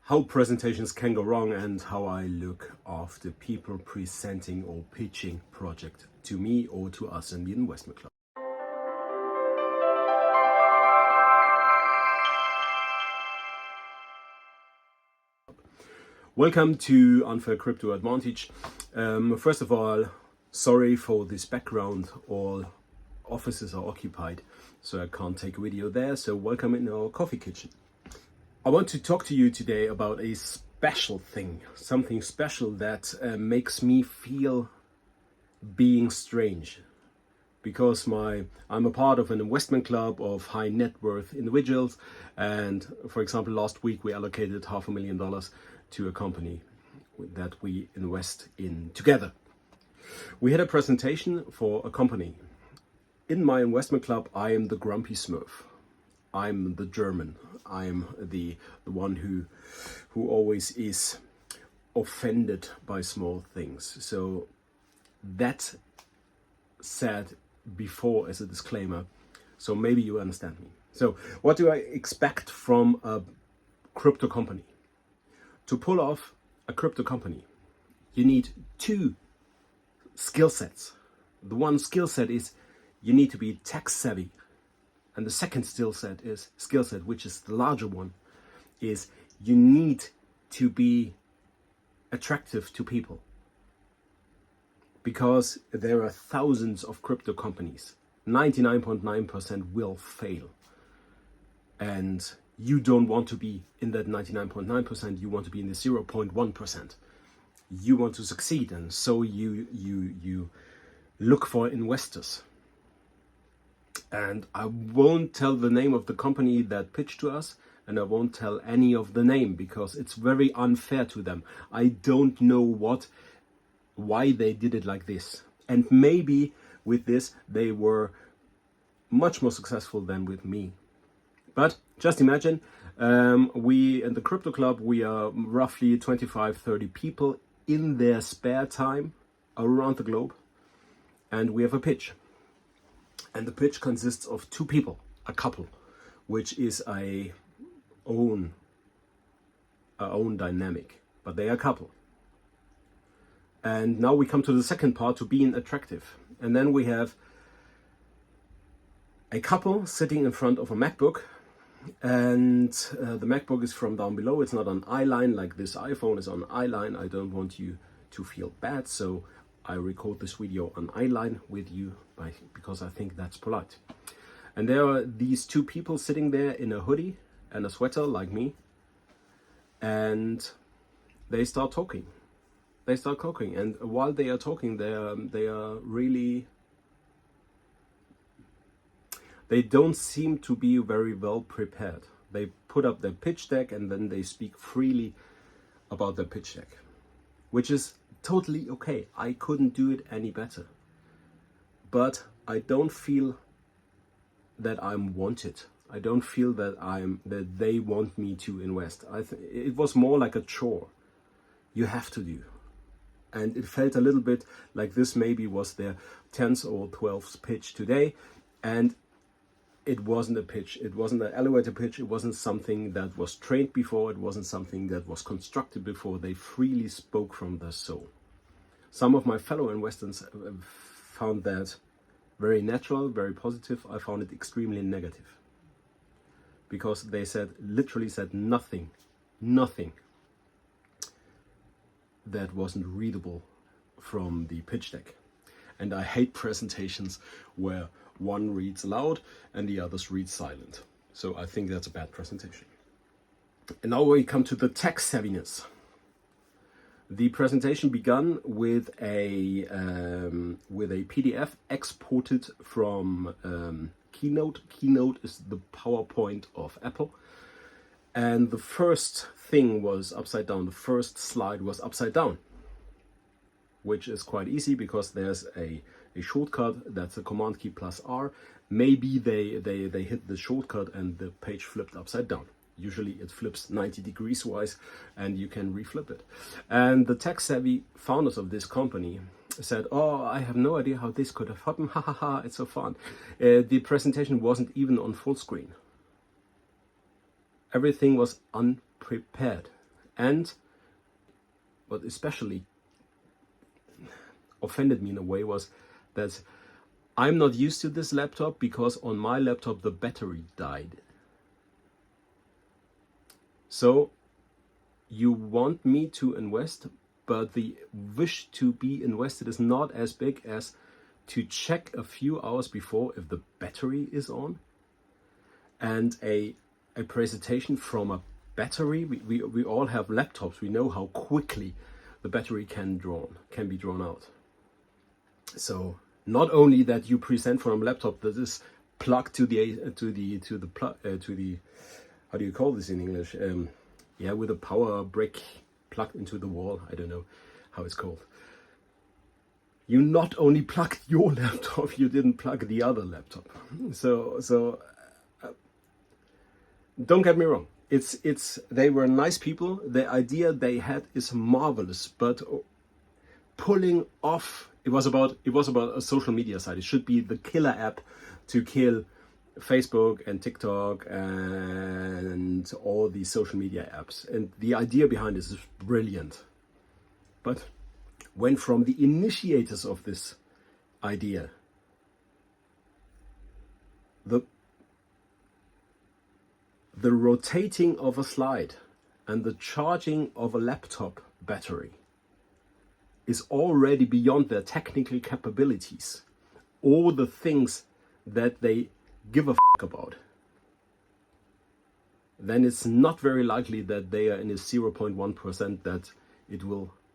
how presentations can go wrong and how I look after people presenting or pitching project to me or to us in the investment club. Welcome to Unfair Crypto Advantage. First of all, sorry for this background. All offices are occupied, so I can't take a video there. So welcome in our coffee kitchen. I want to talk to you today about a special thing, something special that makes me feel being strange. Because I'm a part of an investment club of high net worth individuals, and for example, last week we allocated $500,000 to a company that we invest in together. We had a presentation for a company. In my investment club, I am the grumpy Smurf. I'm the German. I'm the one who always is offended by small things. So that said before as a disclaimer, so maybe you understand me. So what do I expect from a crypto company? To pull off a crypto company, you need two skill sets. The one skill set is you need to be tech savvy. And the second skill set, which is the larger one, is you need to be attractive to people. Because there are thousands of crypto companies. 99.9% will fail. And you don't want to be in that 99.9%, you want to be in the 0.1%. You want to succeed, and so you look for investors. And I won't tell the name of the company that pitched to us, and I won't tell any of the name because it's very unfair to them. I don't know why they did it like this. And maybe with this they were much more successful than with me. But just imagine, we in the crypto club, we are roughly 25-30 people in their spare time around the globe, and we have a pitch. And the pitch consists of two people, a couple, which is a own dynamic, but they are a couple. And now we come to the second part, to being attractive. And then we have a couple sitting in front of a MacBook, and the MacBook is from down below. It's not on eyeline like this iPhone is on eyeline. I don't want you to feel bad, so I record this video on eyeline with you because I think that's polite. And there are these two people sitting there in a hoodie and a sweater like me, and they start talking. And while they are talking, they don't seem to be very well prepared. They put up their pitch deck and then they speak freely about their pitch deck, which is totally okay. I couldn't do it any better. But I don't feel that I'm wanted. I don't feel that they want me to invest. It was more like a chore you have to do. And it felt a little bit like this maybe was their 10th or 12th pitch today. And it wasn't a pitch. It wasn't an elevator pitch. It wasn't something that was trained before. It wasn't something that was constructed before. They freely spoke from their soul. Some of my fellow investors found that very natural, very positive. I found it extremely negative. Because they literally said nothing that wasn't readable from the pitch deck. And I hate presentations where one reads loud and the others read silent. So I think that's a bad presentation. And now we come to the tech savviness. The presentation began with a PDF exported from Keynote. Keynote is the PowerPoint of Apple. And the first thing was upside down. The first slide was upside down, which is quite easy because there's a shortcut. That's a Command key plus R. Maybe they hit the shortcut and the page flipped upside down. Usually it flips 90 degrees wise and you can reflip it. And the tech savvy founders of this company said, oh, I have no idea how this could have happened. Ha ha ha, it's so fun. The presentation wasn't even on full screen. Everything was unprepared. And what especially offended me in a way was that I'm not used to this laptop because on my laptop the battery died. So you want me to invest, but the wish to be invested is not as big as to check a few hours before if the battery is on. And a presentation from a battery, we all have laptops, we know how quickly the battery can be drawn out. So not only that you present from a laptop that is plugged to the how do you call this in English? With a power brick plugged into the wall. I don't know how it's called. You not only plugged your laptop, you didn't plug the other laptop. So don't get me wrong. They were nice people. The idea they had is marvelous, but pulling off, it was about a social media site. It should be the killer app to kill Facebook and TikTok and all these social media apps. And the idea behind this is brilliant. But when from the initiators of this idea, the rotating of a slide and the charging of a laptop battery is already beyond their technical capabilities, all the things that they give a fuck about, then it's not very likely that they are in a 0.1%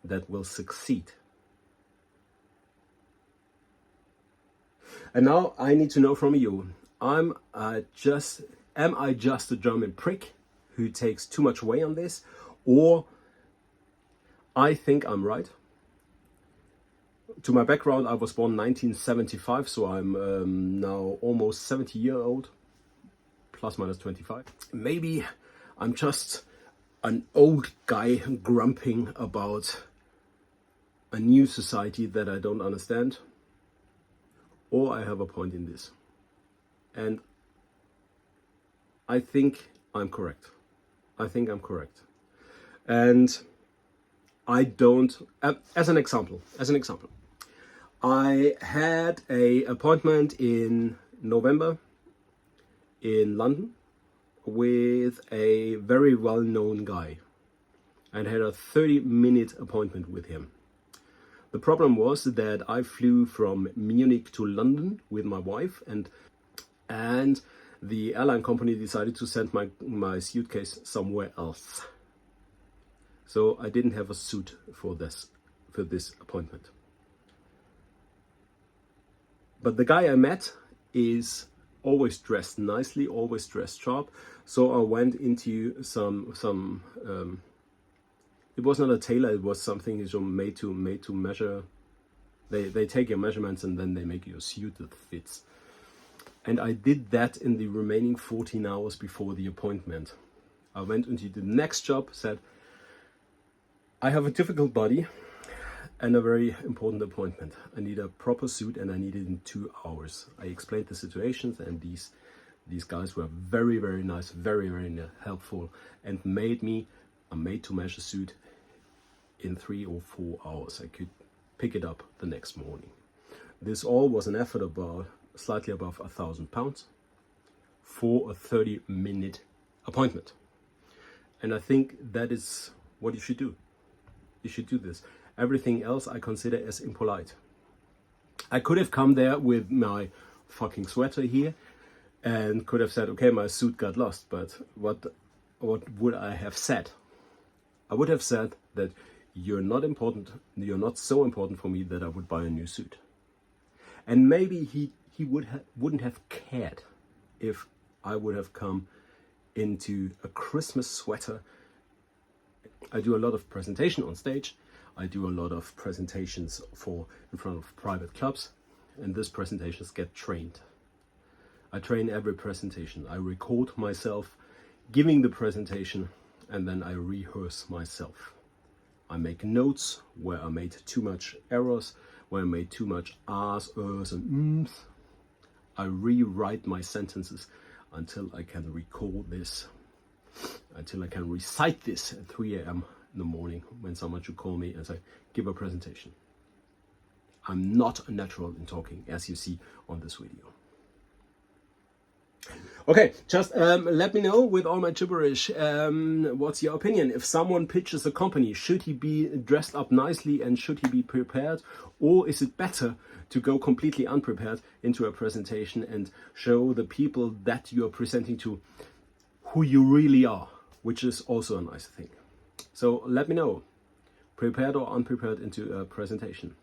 that will succeed. And now I need to know from you, am I just a German prick who takes too much weight on this, or I think I'm right? To my background, I was born 1975, so I'm now almost 70 years old, plus minus 25. Maybe I'm just an old guy grumping about a new society that I don't understand, or I have a point in this. And I think I'm correct. And I don't, as an example, I had an appointment in November in London with a very well-known guy and had a 30-minute appointment with him. The problem was that I flew from Munich to London with my wife, and the airline company decided to send my suitcase somewhere else. So I didn't have a suit for this appointment. But the guy I met is always dressed nicely, always dressed sharp. So I went into some it was not a tailor, it was something made to measure. They take your measurements and then they make you a suit that fits. And I did that in the remaining 14 hours before the appointment. I went into the next job, said, I have a difficult body and a very important appointment. I need a proper suit and I need it in 2 hours. I explained the situations, and these guys were very, very nice, very, very helpful, and made me a made-to-measure suit in 3 or 4 hours. I could pick it up the next morning. This all was an effort about slightly above £1,000 for a 30-minute appointment. And I think that is what you should do. You should do this. Everything else I consider as impolite. I could have come there with my fucking sweater here and could have said, okay, my suit got lost, but what would I have said? I would have said that you're not so important for me that I would buy a new suit. And maybe he wouldn't have cared if I would have come into a Christmas sweater. I do a lot of presentation on stage. I do a lot of presentations in front of private clubs, and these presentations get trained. I train every presentation. I record myself giving the presentation, and then I rehearse myself. I make notes where I made too much errors, where I made too much ahs, ers, and ums. I rewrite my sentences until I can record this, until I can recite this at 3 a.m. in the morning when someone should call me and say, give a presentation. I'm not a natural in talking, as you see on this video. Okay, just let me know with all my gibberish, what's your opinion? If someone pitches a company, should he be dressed up nicely and should he be prepared? Or is it better to go completely unprepared into a presentation and show the people that you are presenting to who you really are, which is also a nice thing. So let me know, prepared or unprepared into a presentation.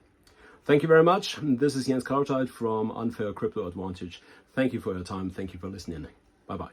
Thank you very much. This is Jens Krautheit from Unfair Crypto Advantage. Thank you for your time. Thank you for listening. Bye-bye.